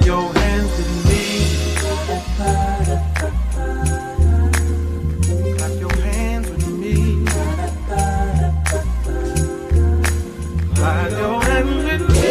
your hands with me. Clap your hands with me. Clap your hands with me.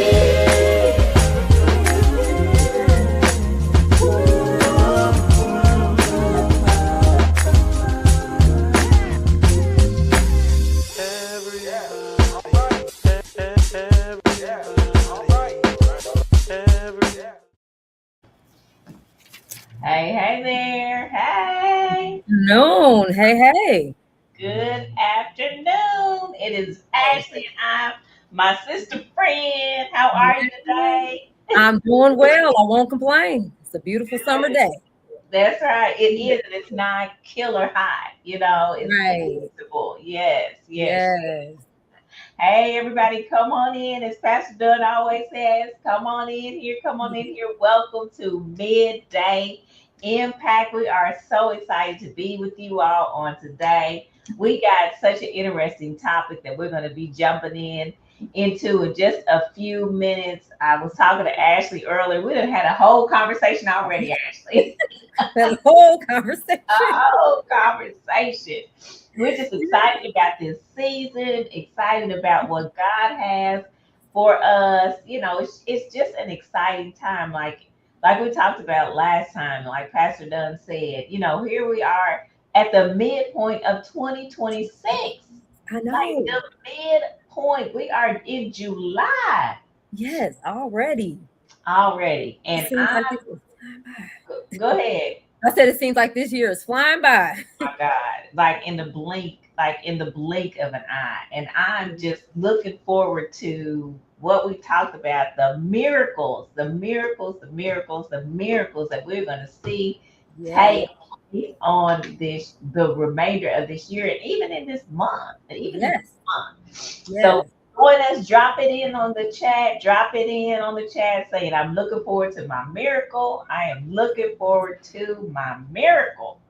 Hey there. Hey. Noon. Hey. Good afternoon. It is Ashley and I'm my sister friend. How are you Hey. today? I'm doing well. I won't complain. It's a beautiful summer day. That's right. It is, and it's not killer hot. It's Right. acceptable. Yes, yes. Yes. Hey, everybody, come on in. As Pastor Dunn always says, come on in here. Come on in here. Welcome to Midday Impact. We are so excited to be with you all on today. We got such an interesting topic that we're going to be jumping into in just a few minutes. I was talking to Ashley earlier. We done had a whole conversation already, Ashley. That whole conversation. Whole conversation. We're just excited about this season, excited about what God has for us. It's just an exciting time. Like we talked about last time, like Pastor Dunn said, here we are at the midpoint of 2026. I Like know. the midpoint. We are in July Yes, already. already. It And seems I like this is flying by. go ahead. I said it seems like this year is flying by. My God, like in the blink of an eye. And I'm just looking forward to what we talked about, the miracles, the miracles, the miracles, the miracles that we're going to see Yes. take place on the remainder of this year, and even in this month, and even in this Yes. month. So Yes. join us, drop it in on the chat, drop it in on the chat saying, I'm looking forward to my miracle. I am looking forward to my miracle.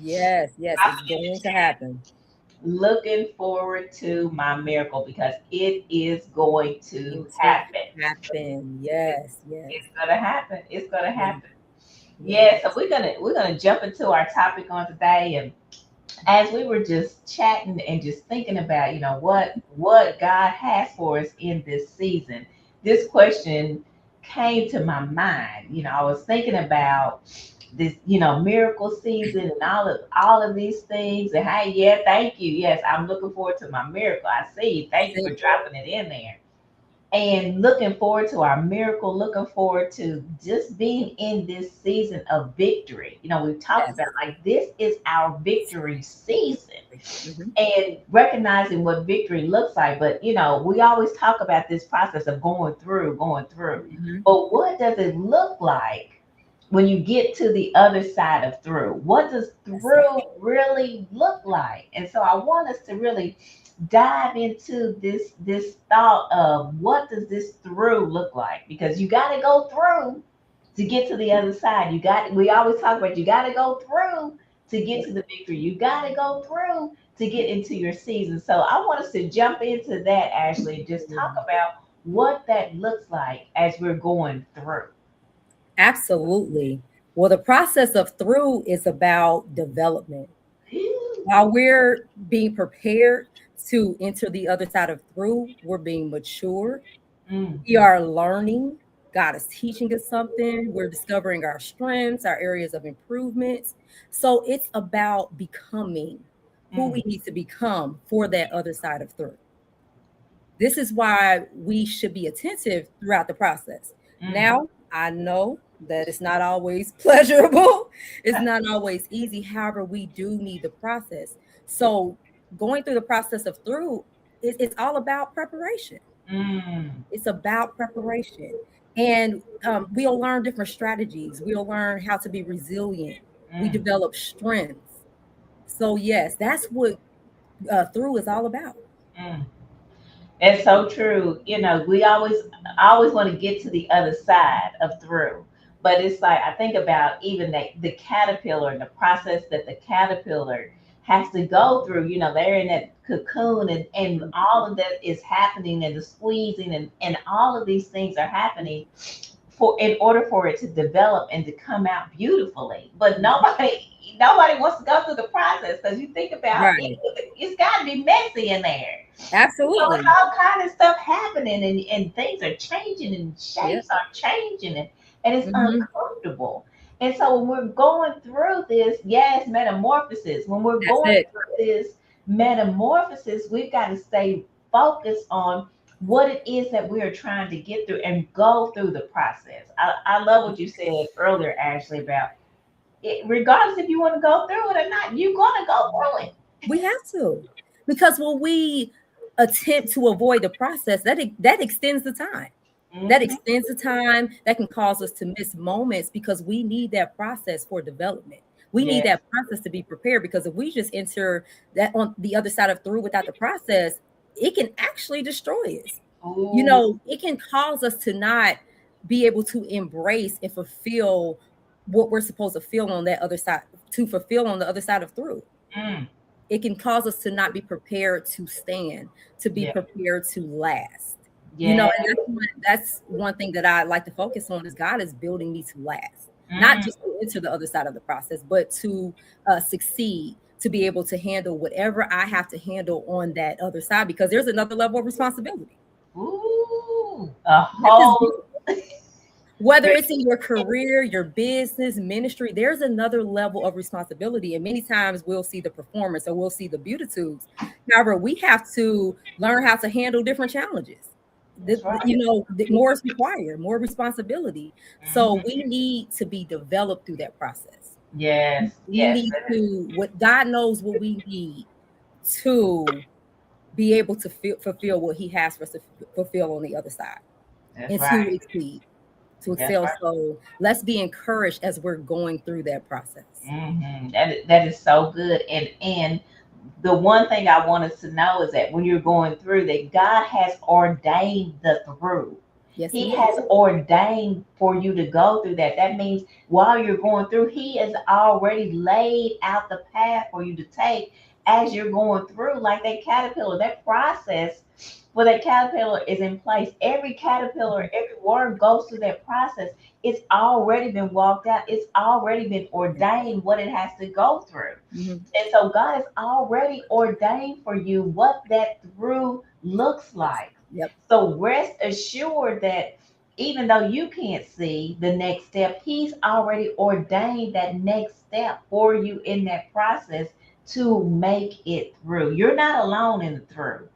Yes. Yes. Drop It's it in the going to chat. happen. Looking forward to my miracle because it is going Going to to happen. happen. Yes. Yes. It's gonna happen. It's gonna Yes. happen. Yeah, so Yes. we're gonna jump into our topic on today. And as we were just chatting and just thinking about, what God has for us in this season, this question came to my mind. I was thinking about this, miracle season and all of these things. And hey, yeah, thank you. Yes, I'm looking forward to my miracle. I see you. Thank you for See. dropping it in there. And looking forward to our miracle, looking forward to just being in this season of victory. We've talked Yes. about like this is our victory season Hmm. and recognizing what victory looks like. But, we always talk about this process of going through, going through. Hmm. But what does it look like when you get to the other side of through? What does That's it. through really look like? And so I want us to really dive into this thought of what does this through look like, because you got to go through to get to the other side. We always talk about you got to go through to get to the victory. You got to go through to get into your season. So I want us to jump into that, Ashley, and just talk about what that looks like as we're going through. Absolutely. Well, the process of through is about development. While we're being prepared to enter the other side of through, we're being mature. Mm, We are learning. God is teaching us something. We're discovering our strengths, our areas of improvements. So it's about becoming who mm, we need to become for that other side of through. This is why we should be attentive throughout the process. mm. Now, I know that it's not always pleasurable, it's not always easy. However, we do need the process. So, going through the process of through, it's all about preparation. Mm, It's about preparation. And we'll learn different strategies. We'll learn how to be resilient. We mm, develop strengths. So, yes, that's what through is all about. mm. That's so true. We always want to get to the other side of through. But it's like I think about even the caterpillar and the process that the caterpillar has to go through. They're in that cocoon, and all of that is happening, and the squeezing and all of these things are happening for in order for it to develop and to come out beautifully. But nobody wants to go through the process because you think about it, Right. it's got to be messy in there. It's Absolutely. all kind of stuff happening, and things are changing and Yep. shapes are changing, and it's Hmm. uncomfortable. And so when we're going through this, yes, metamorphosis. When we're That's going it. through this metamorphosis, we've got to stay focused on what it is that we are trying to get through and go through the process. I love what you said earlier, Ashley, about it, regardless if you want to go through it or not, you're going to go through it. We have to, because when we attempt to avoid the process, that extends the time. That Hmm. extends the time. That can cause us to miss moments because we need that process for development. We need Yes. that process to be prepared, because if we just enter that on the other side of through without the process, it can actually destroy us. Ooh. It can cause us to not be able to embrace and fulfill what we're supposed to feel on that other side, to fulfill on the other side of through. Mm. It can cause us to not be prepared to stand, to be Yeah. prepared to last. Yeah. And that's one thing that I like to focus on, is God is building me to last, not Mm. just to enter the other side of the process, but to succeed, to be able to handle whatever I have to handle on that other side, because there's another level of responsibility. Ooh. A That's just whole. whether it's in your career, your business, ministry, there's another level of responsibility. And many times we'll see the performance or we'll see the beautitudes. However, we have to learn how to handle different challenges. That's right. More is required, more responsibility. So Hmm. we need to be developed through that process. Yes. We Yes. need to, what God knows what we need to be able to fulfill what He has for us to fulfill on the other side, That's and to right. exceed, to That's excel. right. So let's be encouraged as we're going through that process. That is so good. And the one thing I want us to know is that when you're going through that, God has ordained the through. Yes, He He has is. ordained for you to go through that. That means while you're going through, He has already laid out the path for you to take as you're going through, like that caterpillar. That process for that caterpillar is in place. Every caterpillar, every worm goes through that process. It's already been walked out. It's already been ordained what it has to go through. Mhm. And so God has already ordained for you what that through looks like. Yep. So rest assured that even though you can't see the next step, He's already ordained that next step for you in that process to make it through. You're not alone in the through.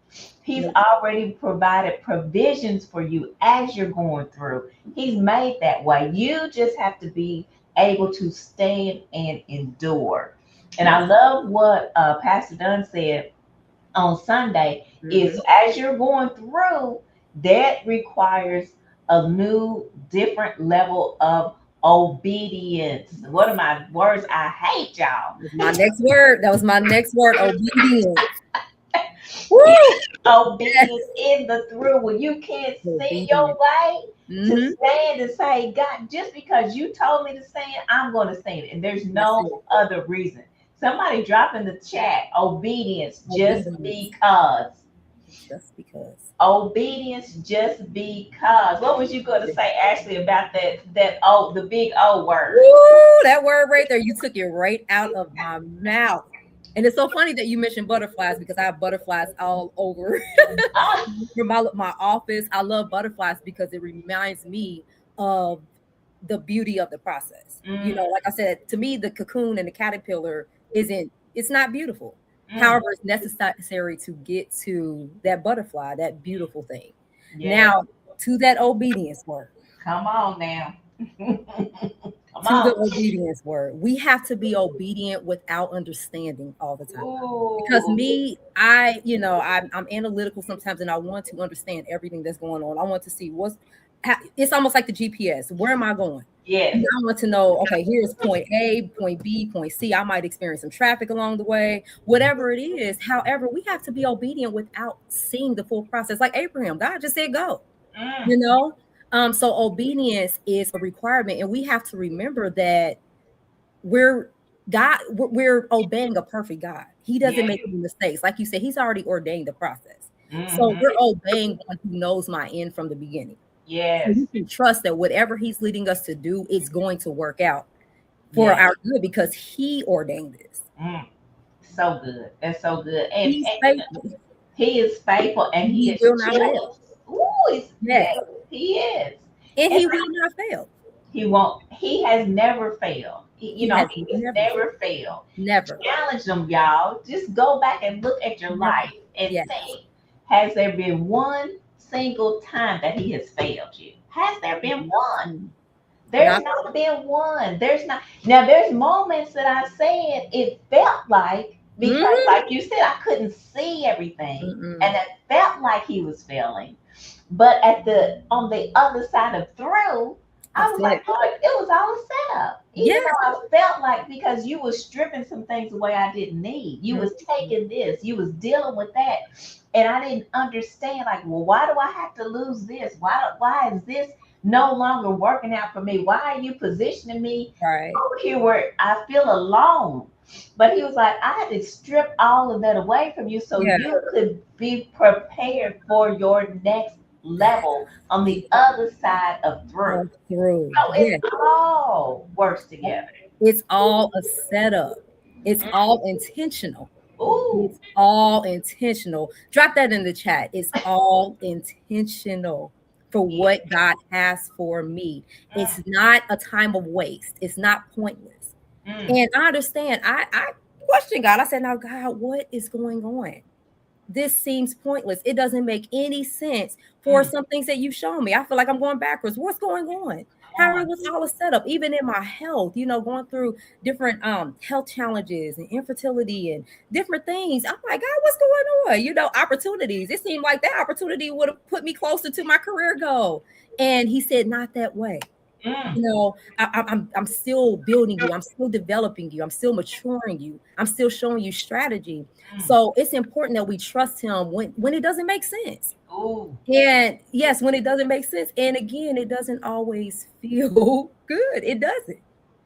He's Nope. already provided provisions for you as you're going through. He's made that way. You just have to be able to stand and endure. And I Yes. love what Pastor Dunn said on Sunday is Mhm. as you're going through, that requires a new, different level of obedience. What are my words? I hate y'all. That was my next word. That was my next word. Obedience. Woo! Yes. Obedience in the through when you can't see your Obedience. way to Hmm. stand and say, God, just because you told me to stand, I'm going to stand. And there's That's no it. other reason. Somebody drop in the chat obedience just Obedience. because. Just because. Obedience just because. What was you going to say, Ashley, about the big O word? Woo! That word right there, you took it right out of my mouth. And it's so funny that you mentioned butterflies, because I have butterflies all over Ah, from my office. I love butterflies because it reminds me of the beauty of the process. mm, Like I said, to me, the cocoon and the caterpillar it's not beautiful. mm, However, it's necessary to get to that butterfly, that beautiful thing. yes. Now, to that obedience word, Come on now. Come to the on. obedience word, we have to be obedient without understanding all the time. Because Ooh. me, I'm analytical sometimes, and I want to understand everything that's going on. I want to see it's almost like the GPS. Where am I going? Yes. I want to know, okay, here's point A, point B, point C. I might experience some traffic along the way, whatever it is. However, we have to be obedient without seeing the full process. Like Abraham, God just said go, Mm, you know? So obedience is a requirement, and we have to remember that we're we're obeying a perfect God. He doesn't yes. make any mistakes. Like you said, He's already ordained the process. So Hmm. we're obeying one who knows my end from the beginning. So Yes. you can trust that whatever he's leading us to do is going to work out for Yes. our good because he ordained this. Mm. So good. That's so good. He's And you know, faithful. he is faithful and he He is will not fail. jealous. Ooh, Yes. yes, he is. And And he will not fail. he won't, he has never failed. You He know, has he has never failed. never failed. Never. Challenge them, y'all. Just go back and look at your Never. life and Yes. think, has there been one single time that he has failed you? Has there been one? There's Not not been one. There's not. Now, there's moments that I said it felt like, because, mm, like you said, I couldn't see everything, mm-mm. and it felt like he was failing. But at the on the other side of through, I That's was it. like, Lord, it was all a setup. Even Yes. though I felt like, because you was stripping some things away I didn't need. You Mm, was taking this, you was dealing with that. And I didn't understand, like, well, why do I have to lose this? Why is this no longer working out for me? Why are you positioning me right. over here where I feel alone? But he was like, I had to strip all of that away from you so Yeah. you could be prepared for your next level on the other side of through. Through. So Yeah. it all works together. It's all a setup. It's all intentional. Ooh. It's all intentional. Drop that in the chat. It's all intentional for Yeah. what God has for me. Mm, It's not a time of waste. It's not pointless. mm, And I understand. I question God. I said, now, God, what is going on? This seems pointless. It doesn't make any sense for mm. some things that you've shown me. I feel like I'm going backwards. What's going on? Come How it on. was all a setup, even in my health, going through different health challenges and infertility and different things. I'm like, God, what's going on? Opportunities. It seemed like that opportunity would have put me closer to my career goal. And he said, not that way. Mm, I'm still building you. I'm still developing you. I'm still maturing you. I'm still showing you strategy. mm. So it's important that we trust him when it doesn't make sense. Ooh. And yes, when it doesn't make sense. And again, it doesn't always feel good. It doesn't.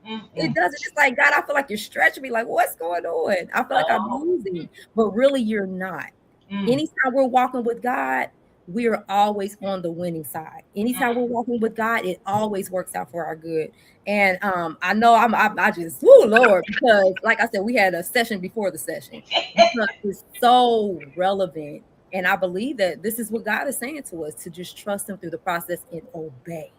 Mm, It mm. doesn't. It's like, God, I feel like you're stretching me. Like, what's going on? I feel like I'm Oh. losing, but really you're not. Mm, Anytime we're walking with God, we are always on the winning side. Anytime we're mm. walking with God, it always works out for our good. And I know I just, oh Lord, because like I said, we had a session before the session because it's so relevant. And I believe that this is what God is saying to us, to just trust him through the process and obey.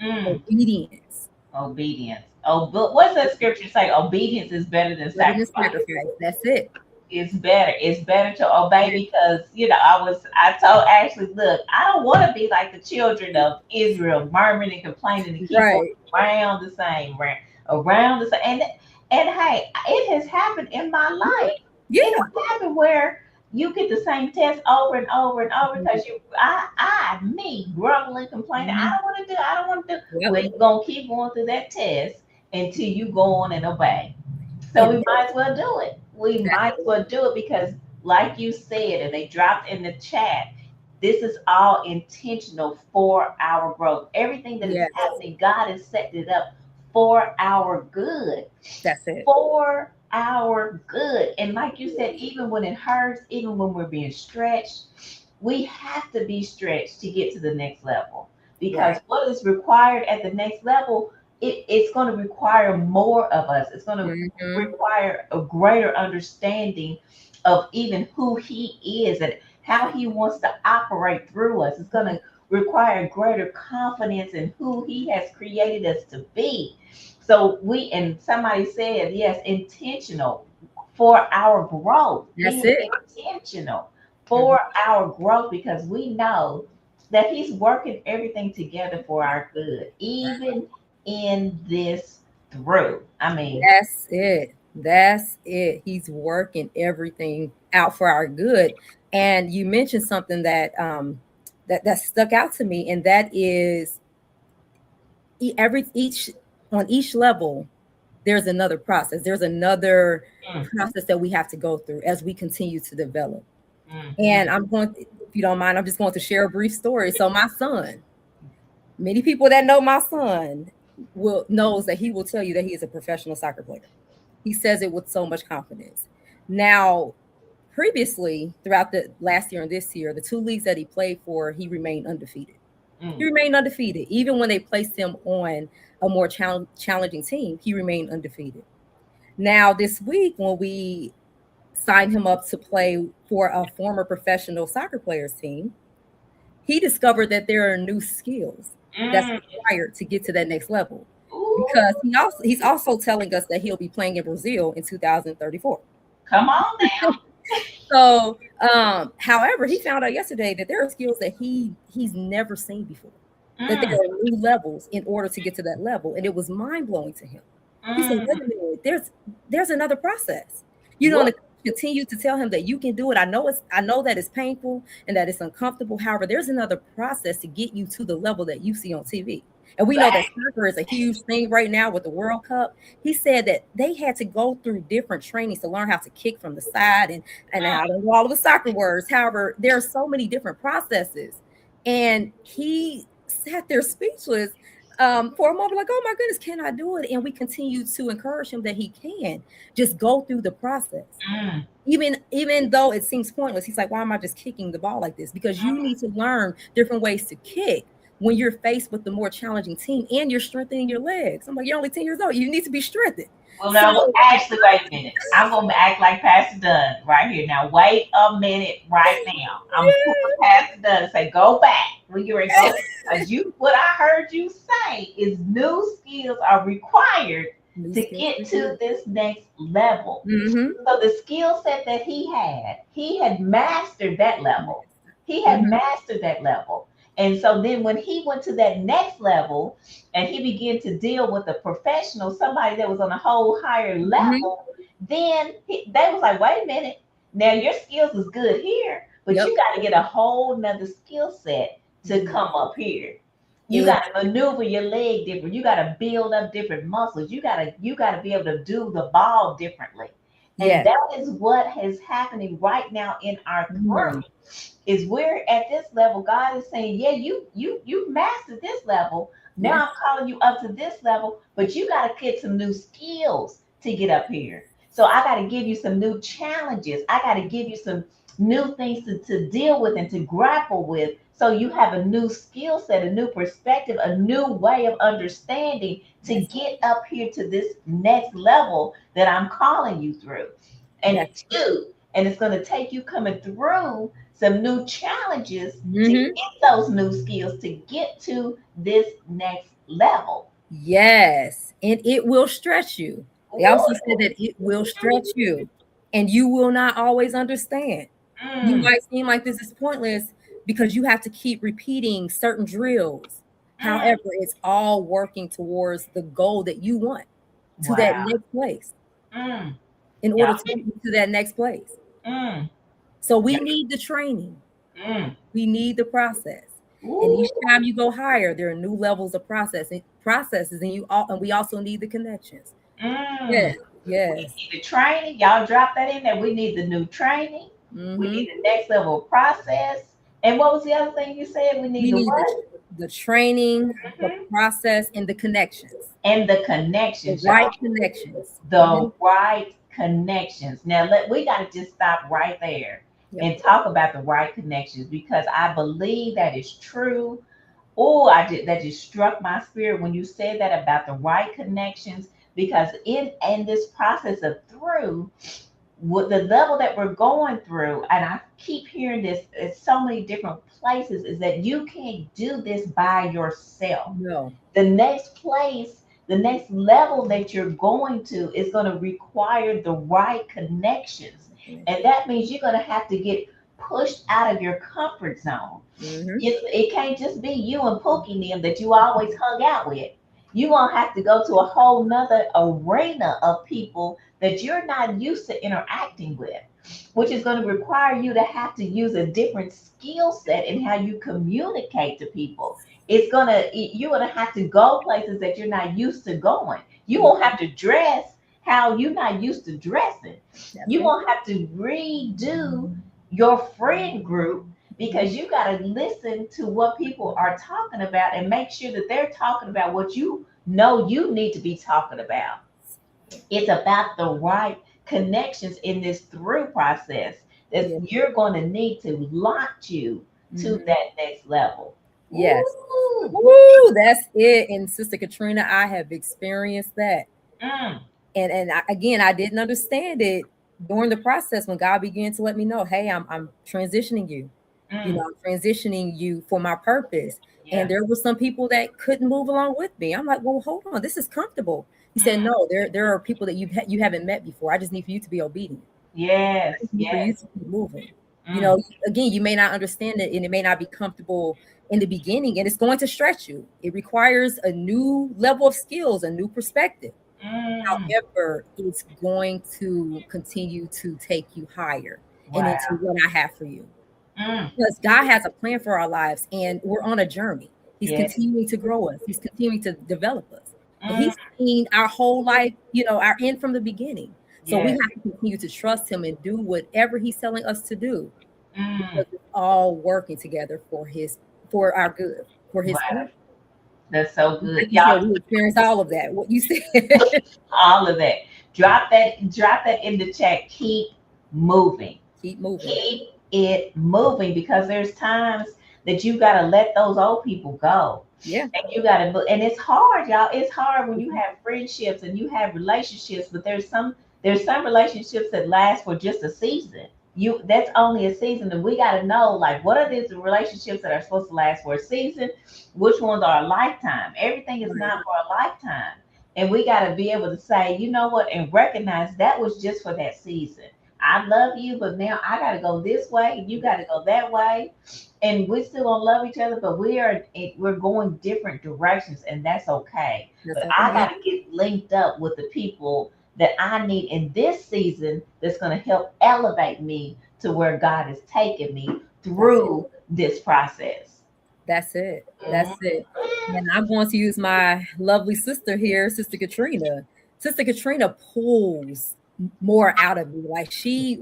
Mm. Obedience. Obedience. Oh, but what's that scripture say? Obedience is better than Better than sacrifice. sacrifice. That's it. It's better. It's better to obey, because I told Ashley, look, I don't want to be like the children of Israel, murmuring and complaining and keep going Right. around the same, around the same. And hey, it has happened in my life. Yeah. It has happened where you get the same test over and over and over because me grumbling, complaining. I don't want to do. I don't want to do. Yep. Well, you're gonna keep going through that test until you go on and obey. So we And might as well do it. We might as well do it because, like you said, and they dropped in the chat, this is all intentional for our growth. Everything that is yes, happening, God has set it up for our good. that's it. For our good. And like you said, even when it hurts, even when we're being stretched, we have to be stretched to get to the next level. Because Right. what is required at the next level, it's going to require more of us. It's going to Mhm. require a greater understanding of even who he is and how he wants to operate through us. It's going to require greater confidence in who he has created us to be. So and somebody said, yes, intentional for our growth, That's being it. intentional Mhm. for our growth, because we know that he's working everything together for our good, even in this through. I mean, That's it. That's it. He's working everything out for our good. And you mentioned something that stuck out to me, and that is every each on each level, there's another process. There's another mm, process that we have to go through as we continue to develop. And mm, I'm going, if you don't mind, I'm just going to share a brief story. So my son, many people that know my son will knows that he will tell you that he is a professional soccer player. He says it with so much confidence. Now, previously, throughout the last year and this year, the two leagues that he played for, he remained undefeated. He remained undefeated. Even when they placed him on a more challenging team, he remained undefeated. Now, this week, when we signed him up to play for a former professional soccer players team, he discovered that there are new skills that's required to get to that next level. Ooh, Because he's also telling us that he'll be playing in Brazil in 2034. come on now. So, however, he found out yesterday that there are skills that he's never seen before. That there Mm, are new levels in order to get to that level, and it was mind blowing to him. He said, "Wait mm. a minute, there's another process. You know, What? and continue to tell him that you can do it. I know that it's painful and that it's uncomfortable. However, there's another process to get you to the level that you see on TV." And we know that soccer is a huge thing right now with the World Cup. He said that they had to go through different trainings to learn how to kick from the side, and I don't know all of the soccer words. However, there are so many different processes. And he sat there speechless for a moment, like, oh my goodness, can I do it? And we continue to encourage him that he can just go through the process. Mm, Even though it seems pointless, he's like, why am I just kicking the ball like this? Because you need to learn different ways to kick when you're faced with the more challenging team and you're strengthening your legs. I'm like, you're only 10 years old. You need to be strengthened. well, So no, actually, wait a minute. I'm going to act like Pastor Dunn right here. Now, wait a minute right now. I'm going to pull Pastor Dunn and say, go back. When you're go back. Because what I heard you say is new skills are required to get to this next level. Mm-hmm. So the skill set that he had mastered that level. He had mastered that level. And so then when he went to that next level and he began to deal with a professional, somebody that was on a whole higher level, then they was like, wait a minute, now your skills is good here, but you got to get a whole nother skill set to come up here. You got to maneuver your leg different. You got to build up different muscles. You got to be able to do the ball differently. And that is what is happening right now in our throat. Is we're at this level. God is saying, yeah, you mastered this level. Now I'm calling you up to this level, but you got to get some new skills to get up here. So I got to give you some new challenges. I got to give you some new things to deal with and to grapple with. So you have a new skill set, a new perspective, a new way of understanding to get up here to this next level that I'm calling you through. And and it's going to take you coming through some new challenges to get those new skills to get to this next level. Yes, and it will stretch you. They also said that it will stretch you, and you will not always understand. You might seem like this is pointless because you have to keep repeating certain drills. However, it's all working towards the goal that you want to that next place. In order to get to that next place. So we need the training. We need the process. And each time you go higher, there are new levels of processes, and we also need the connections. Yes. We need the training. Y'all drop that in there. We need the new training. We need the next level of process. And what was the other thing you said? We need the training, the process, and the connections. And the connections. The right connections. The right connections. Now we got to just stop right there and talk about the right connections, because I believe that is true. That just struck my spirit when you said that about the right connections, because in this process of through with the level that we're going through, and I keep hearing this in so many different places, is that you can't do this by yourself. No. The next level that you're going to is going to require the right connections. And that means you're going to have to get pushed out of your comfort zone. It can't just be you and Pookie and them that you always hung out with. You're going to have to go to a whole nother arena of people that you're not used to interacting with, which is going to require you to have to use a different skill set in how you communicate to people. You're going to have to go places that you're not used to going. You won't have to dress how you're not used to dressing. You won't have to redo your friend group, because you got to listen to what people are talking about and make sure that they're talking about what you know you need to be talking about. It's about the right connections in this through process that you're going to need to launch you to that next level. Yes. Ooh. Woo, that's it. And Sister Katrina, I have experienced that. Mm, Again, I didn't understand it during the process when God began to let me know, hey, I'm transitioning you. You know, mm, I'm transitioning you for my purpose. And yeah. there were some people that couldn't move along with me. I'm like, well, hold on, this is comfortable. He said, Mm, no, there are people that you haven't met before. I just need for you to be obedient. yes. I just need for you Yes. to keep moving. You Mm, know, again, you may not understand it and it may not be comfortable in the beginning, and it's going to stretch you. It requires a new level of skills, a new perspective. mm. However, it's going to continue to take you higher and into Wow. what I have for you. Mm, Because God has a plan for our lives and we're on a journey. He's yes. continuing to grow us, He's continuing to develop us. And Mm, He's seen our whole life, our end from the beginning. So we yes. have to continue to trust Him and do whatever He's telling us to do Mm. because it's all working together for our good, for His Wow. glory. That's so Like good. you said, Y'all, we experienced all of that. What you said. all of that. Drop that in the chat. Keep moving. Keep moving. Keep it moving because there's times that you got to let those old people go. Yeah. And you got to, and it's hard, y'all. It's hard when you have friendships and you have relationships, but there's some relationships that last for just a season. That's only a season, and we got to know like what are these relationships that are supposed to last for a season, which ones are a lifetime. Everything is Right. not for a lifetime, and we got to be able to say, you know what, and recognize that was just for that season. I love you, but now I got to go this way, and you got to go that way, and we still gonna love each other, but we're going different directions, and that's okay. That's But okay. I Yeah. got to get linked up with the people that I need in this season that's gonna help elevate me to where God is taking me That's it. through this process. That's it. That's Mhm. it. And I'm going to use my lovely sister here, Sister Katrina. Sister Katrina pulls more out of me. Like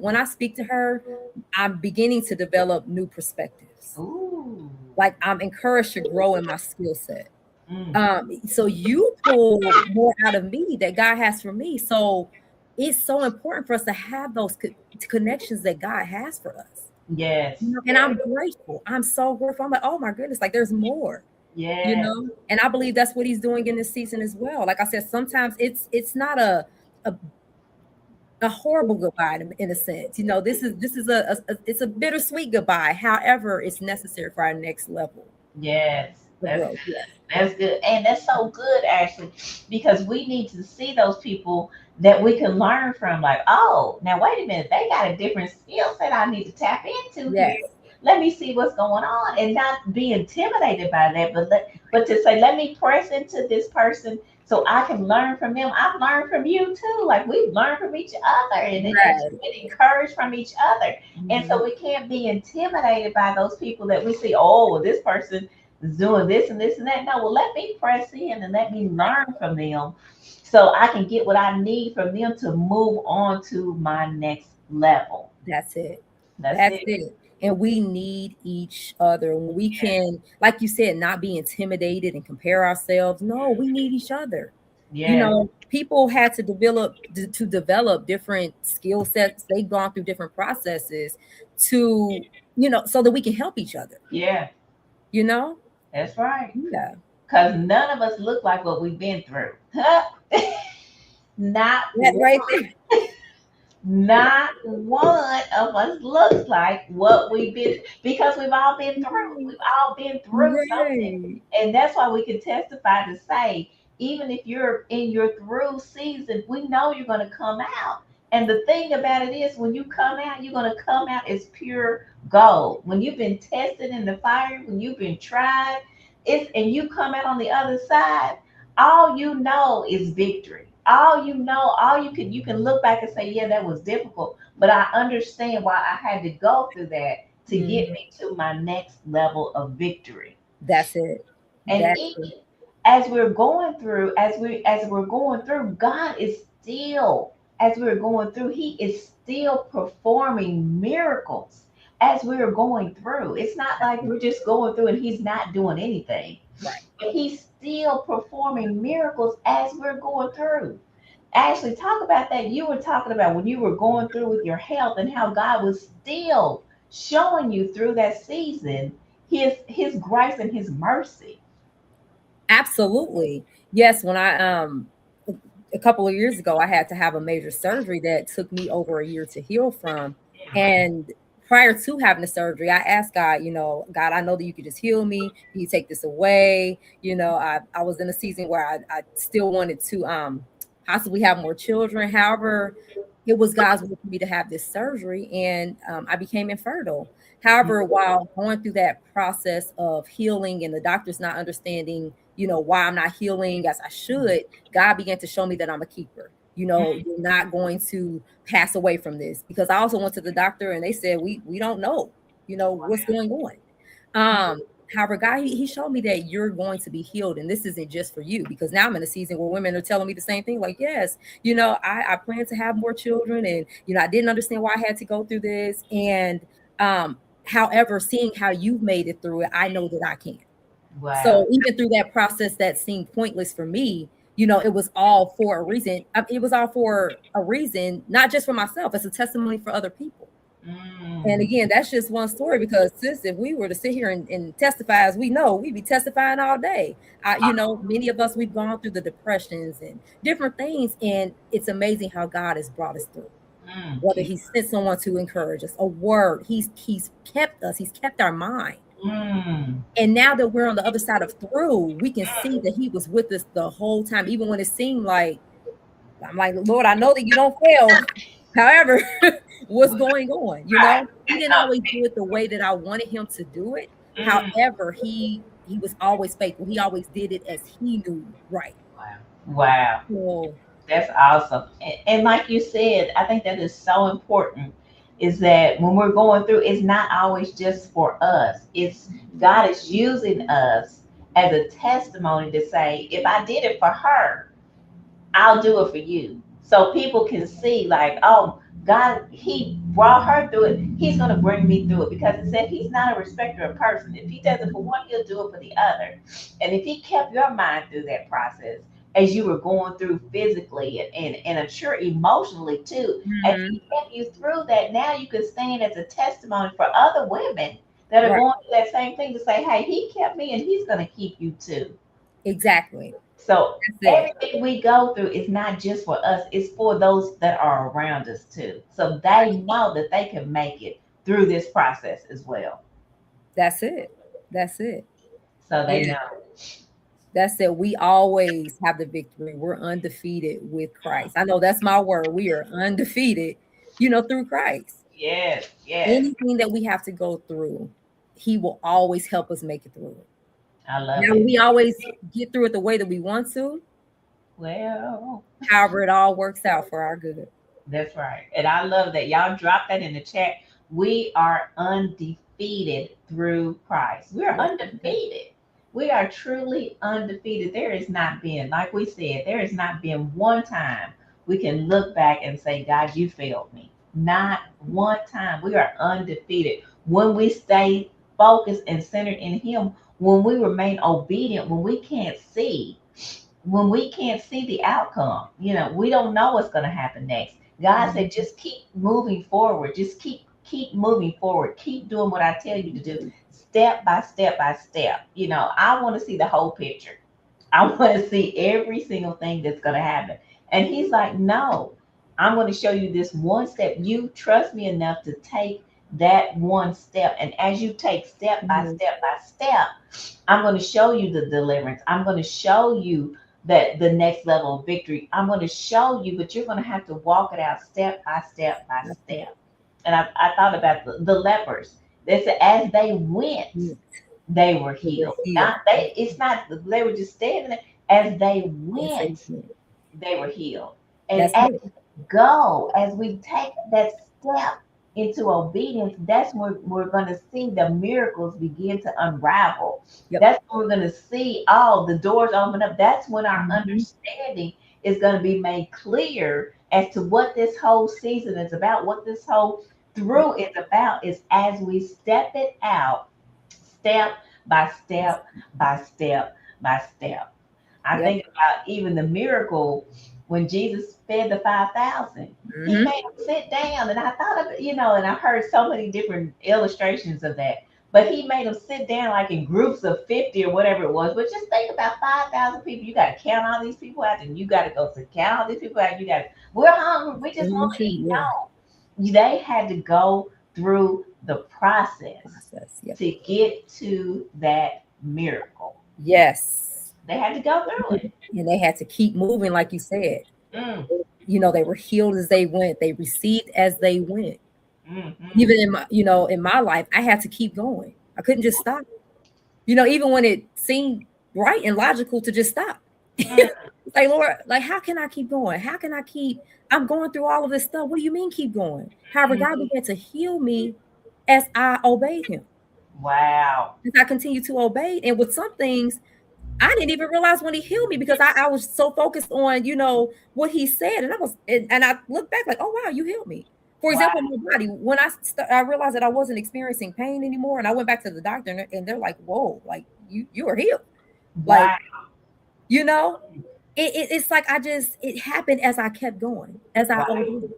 when I speak to her, I'm beginning to develop new perspectives. Ooh. Like I'm encouraged to grow in my skill set. Mm. So you pull more out of me that God has for me. So it's so important for us to have those connections that God has for us. Yes. And Yes. I'm grateful. I'm so grateful. I'm like, oh my goodness, like there's more, Yes. And I believe that's what He's doing in this season as well. Like I said, sometimes it's not a, a horrible goodbye in a sense. This is it's a bittersweet goodbye. However, it's necessary for our next level Yes. of growth. Yes. That's good. And that's so good, actually, because we need to see those people that we can learn from. Like, oh, now wait a minute, they got a different skill set I need to tap into here. Yes. Let me see what's going on and not be intimidated by that, but to say, let me press into this person so I can learn from them. I've learned from you too. Like we've learned from each other and Right. been encouraged from each other. And Mhm. so we can't be intimidated by those people that we see, oh, well, this person is doing this and this and that. No, well, let me press in and let me learn from them so I can get what I need from them to move on to my next level. That's it. That's That's it. it. And we need each other. When we Yes. can, like you said, not be intimidated and compare ourselves. No, we need each other. Yes. People had to develop different skill sets. They've gone through different processes to, so that we can help each other. Yeah. You know? That's right. Yeah. Because none of us look like what we've been through. Not That one. right there. Not one of us looks like what we've been because we've all been through. We've all been through something. Right. And that's why we can testify to say, even if you're in your through season, we know you're going to come out. And the thing about it is, when you come out, you're going to come out as pure gold. When you've been tested in the fire, when you've been tried, and you come out on the other side, all you know is victory. All you know, you can look back and say, yeah, that was difficult, but I understand why I had to go through that to get Mhm. me to my next level of victory. That's it. And That's even it. as we're going through, God is still, as we're going through, He is still performing miracles as we're going through. It's not That's like it. we're just going through and He's not doing anything. Right. But He's still performing miracles as we're going through. Ashley, talk about that. You were talking about when you were going through with your health and how God was still showing you through that season his grace and his mercy. Absolutely. Yes, when a couple of years ago I had to have a major surgery that took me over a year to heal from. And prior to having the surgery, I asked God, God, I know that you could just heal me. Can you take this away? I was in a season where I still wanted to possibly have more children. However, it was God's will for me to have this surgery, and I became infertile. However, while going through that process of healing and the doctors not understanding, why I'm not healing as I should, God began to show me that I'm a keeper. You're not going to pass away from this, because I also went to the doctor and they said, we don't know, what's going on. However, God, he showed me that you're going to be healed, and this isn't just for you, because now I'm in a season where women are telling me the same thing. Like, yes, I plan to have more children, and I didn't understand why I had to go through this. And however, seeing how you've made it through it, I know that I can. Wow. So even through that process that seemed pointless for me, it was all for a reason. It was all for a reason, not just for myself. It's a testimony for other people. And Mm. again, that's just one story, because sis, if we were to sit here and testify, as we know, we'd be testifying all day. Many of us, we've gone through the depressions and different things, and it's amazing how God has brought us through. Whether he sent someone to encourage us, a word, he's kept us, he's kept our mind. Mm. And now that we're on the other side of through, we can see that he was with us the whole time, even when it seemed like, I'm like, Lord, I know that you don't fail. However, what's going on? Right. He didn't always do it the way that I wanted him to do it. Mm. However, he was always faithful. He always did it as he knew right. Wow. Wow. So That's awesome. And like you said, I think that is so important, is that when we're going through, it's not always just for us. It's God is using us as a testimony to say, if I did it for her, I'll do it for you. So people can see, like, oh, God, he brought her through it. He's going to bring me through it, because it said he's not a respecter of person. If he does it for one, he'll do it for the other. And if he kept your mind through that process as you were going through physically and I'm sure emotionally too, and he kept you through that, now you can stand as a testimony for other women that are right, going through that same thing, to say, hey, he kept me and he's going to keep you too. exactly. So That's it. everything we go through is not just for us, it's for those that are around us too. So they know that they can make it through this process as well. That's it. That's it. So they Yeah. know. That's it. We always have the victory. We're undefeated with Christ. I know that's my word. We are undefeated, through Christ. Yes, yes. Anything that we have to go through, he will always help us make it through it. I love Now, it. we always get through it the way that we want to. Well, However, it all works out for our good. that's right. And I love that. Y'all drop that in the chat. We are undefeated through Christ. We are Yes. undefeated. We are truly undefeated. There has not been, like we said, there has not been one time we can look back and say, God, you failed me. Not one time. We are undefeated. When we stay focused and centered in Him, when we remain obedient, when we can't see the outcome, we don't know what's going to happen next. God said, just keep moving forward. Just keep moving forward. Keep doing what I tell you to do, step by step by step. I want to see the whole picture. I want to see every single thing that's going to happen. And he's like, no, I'm going to show you this one step. You trust me enough to take that one step. And as you take step by Mhm. step by step, I'm going to show you the deliverance. I'm going to show you that the next level of victory. I'm going to show you, but you're going to have to walk it out step by step by That's it. step. And I thought about the lepers. They said, as they went, Yeah. they were We were healed. healed. Not they. It's not they were just standing there. As they Yes, went, amen. they were healed. And That's as it. we go, as we take that step into obedience, that's when we're going to see the miracles begin to unravel. Yep. That's when we're going to see all the doors open up. That's when our Mhm. understanding is going to be made clear as to what this whole season is about, what this whole through is about, is as we step it out, step by step by step by step. I Yep. think about even the miracle when Jesus fed the 5,000. He Hmm. made them sit down. And I thought of it, and I heard so many different illustrations of that. But he made them sit down like in groups of 50 or whatever it was. But just think about 5,000 people. You got to count all these people out, and you got to go to count all these people out. You got to, we're hungry. We just want to eat. Yeah. No, they had to go through the process Yep. to get to that miracle. Yes. They had to go through it. And they had to keep moving, like you said. You know, they were healed as they went. They received as they went. Even in my, in my life, I had to keep going. I couldn't just stop. Even when it seemed right and logical to just stop. Like, Lord, like, how can I keep going? How can I keep? I'm going through all of this stuff. What do you mean keep going? However, God began to heal me as I obeyed him. Wow. As I continue to obey. And with some things, I didn't even realize when he healed me because I was so focused on, what he said. And I look back like, oh, wow, you healed me. For example, my body, when I realized that I wasn't experiencing pain anymore, and I went back to the doctor and they're like, whoa, like you are healed. Wow. Like, it's like it happened as I kept going, as I obeyed.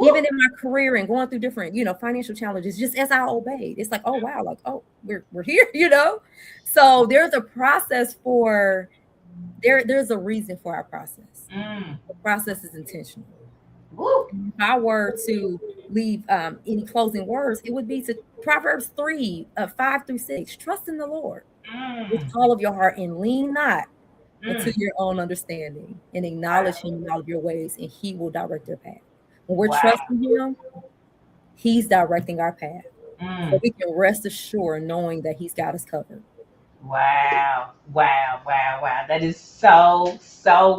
Even in my career and going through different, financial challenges, just as I obeyed, it's like, oh, wow, like, oh, we're here, So there's a process there's a reason for our process. The process is intentional. If I were to leave any closing words, it would be to Proverbs 3, 5-6. Trust in the Lord with all of your heart and lean not into your own understanding, and acknowledge him in all of your ways, and he will direct your path. When we're trusting him, he's directing our path. So we can rest assured knowing that he's got us covered. Wow. That is so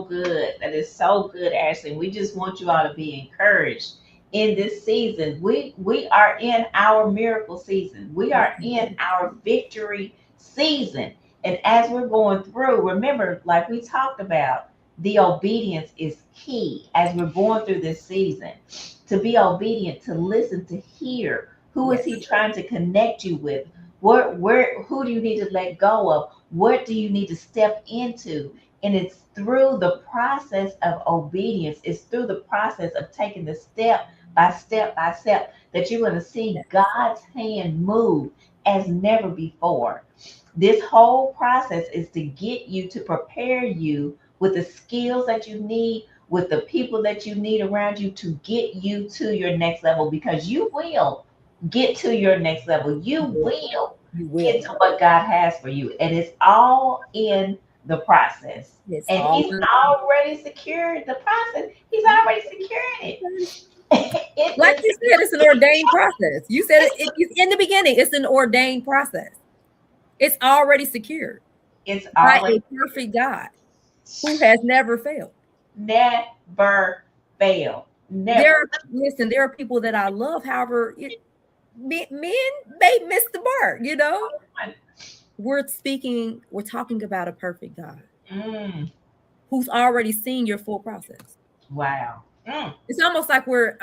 good. That is so good, Ashley. We just want you all to be encouraged in this season. We are in our miracle season. We are in our victory season. And as we're going through, remember, like we talked about, the obedience is key as we're going through this season. To be obedient, to listen, to hear. Who is he trying to connect you with? Who do you need to let go of? What do you need to step into? And it's through the process of obedience. It's through the process of taking the step by step that you're going to see God's hand move as never before. This whole process is to get you, to prepare you with the skills that you need, with the people that you need around you to get you to your next level, because you will get to your next level. You will get to what God has for you. And it's all in the process. He's already secured the process. He's already securing it. Like you said, it's an ordained process. You said it in the beginning, it's an ordained process. It's already secured. It's already by a perfect God who has never failed. Never failed. Never. There are people that I love. However, men may miss the mark, We're talking about a perfect God who's already seen your full process. Wow. It's almost like we're,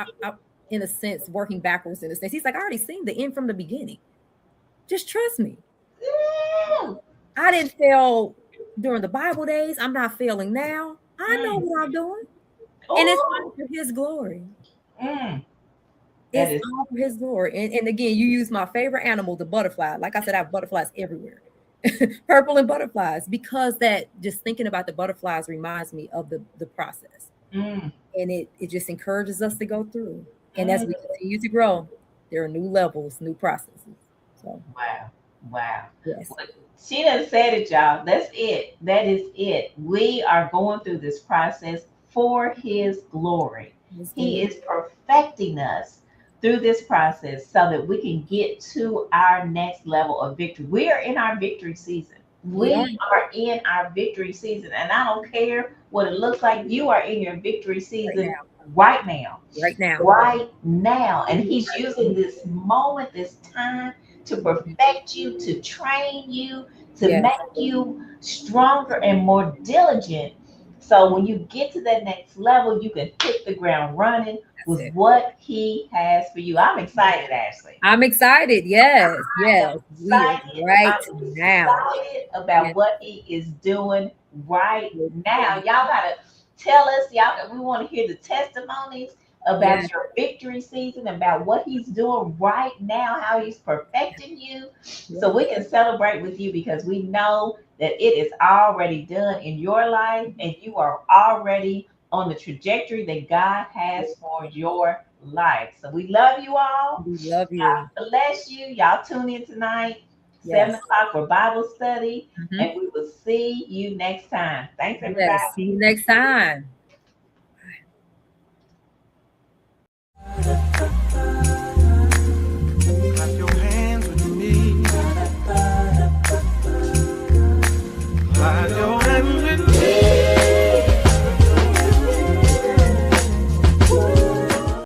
in a sense, working backwards in a sense. He's like, I already seen the end from the beginning. Just trust me. I didn't fail during the Bible days. I'm not failing now. I know what I'm doing. And it's all for his glory. It's all for his glory. And again, you use my favorite animal, the butterfly. Like I said, I have butterflies everywhere. Purple and butterflies, because that just thinking about the butterflies reminds me of the process. And it just encourages us to go through. And as we continue to grow, there are new levels, new processes. So wow. Yes. Well, she done said it, y'all. That's it. That is it. We are going through this process for his glory. He is perfecting us through this process so that we can get to our next level of victory. We are in our victory season. We are in our victory season. And I don't care what it looks like. You are in your victory season right now. And he's using this moment, this time, to perfect you, to train you, to make you stronger and more diligent. So when you get to that next level, you can hit the ground running with what he has for you. I'm excited, Ashley. I'm excited. Yes. I'm excited about what he is doing right now. Y'all gotta tell us, we want to hear the testimonies about Yes. your victory season, about what he's doing right now, how he's perfecting you. So Yes. we can celebrate with you because we know that it is already done in your life and you are already on the trajectory that God has for your life. So we love you all. We love you. God bless you. Y'all tune in tonight, 7 Yes. o'clock for Bible study, Mhm. and we will see you next time. Thanks, everybody. Yes. See you next time.